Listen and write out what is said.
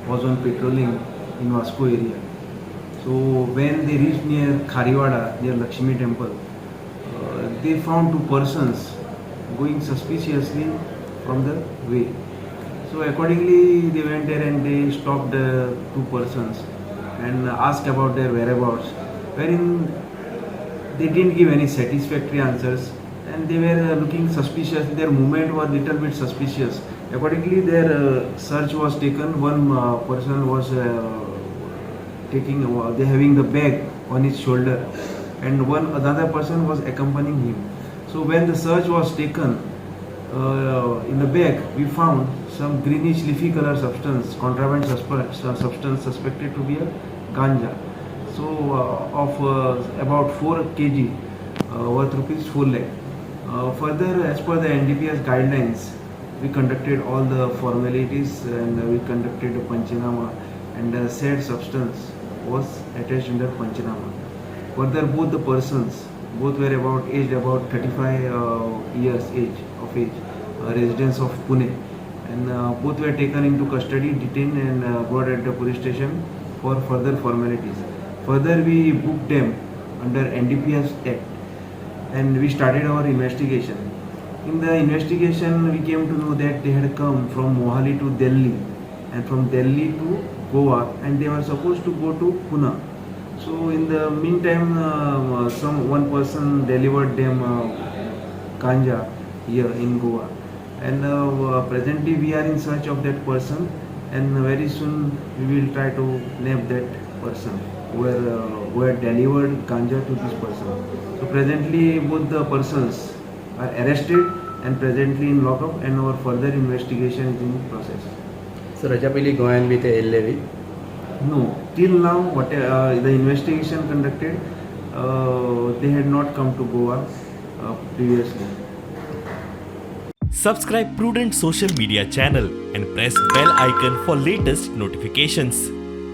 was on patrolling in Vasco area. So when they reached near Kharewado, near Lakshmi temple, they found two persons going suspiciously from the way. So accordingly, they went there and they stopped the two persons and asked about their whereabouts, wherein they didn't give any satisfactory answers and they were looking suspicious. Their movement was little bit suspicious. Accordingly, their search was taken. One person was they having the bag on his shoulder, and one another person was accompanying him. So when the search was taken, in the bag we found some greenish leafy color substance, contraband substance suspected to be a ganja. So of about 4 kg, worth rupees 4 lakh. Further, as per the NDPS guidelines, we conducted all the formalities and we conducted a Panchanama, and the said substance was attached under Panchanama. Further, both the persons, both were aged about 35 years of age, residents of Pune, and both were taken into custody, detained and brought at the police station for further formalities. Further, we booked them under NDPS Act and we started our investigation. In the investigation, we came to know that they had come from Mohali to Delhi and from Delhi to Goa, and they were supposed to go to Pune. So in the meantime, one person delivered them ganja here in Goa, and presently we are in search of that person, and very soon we will try to nab that person who had delivered ganja to this person. So presently both the persons are arrested and presently in lockup, and our further investigation is in process. So Raja Pili Goyan with Levi. No, till now, what the investigation conducted, they had not come to Goa previously. Subscribe Prudent social media channel and press bell icon for latest notifications.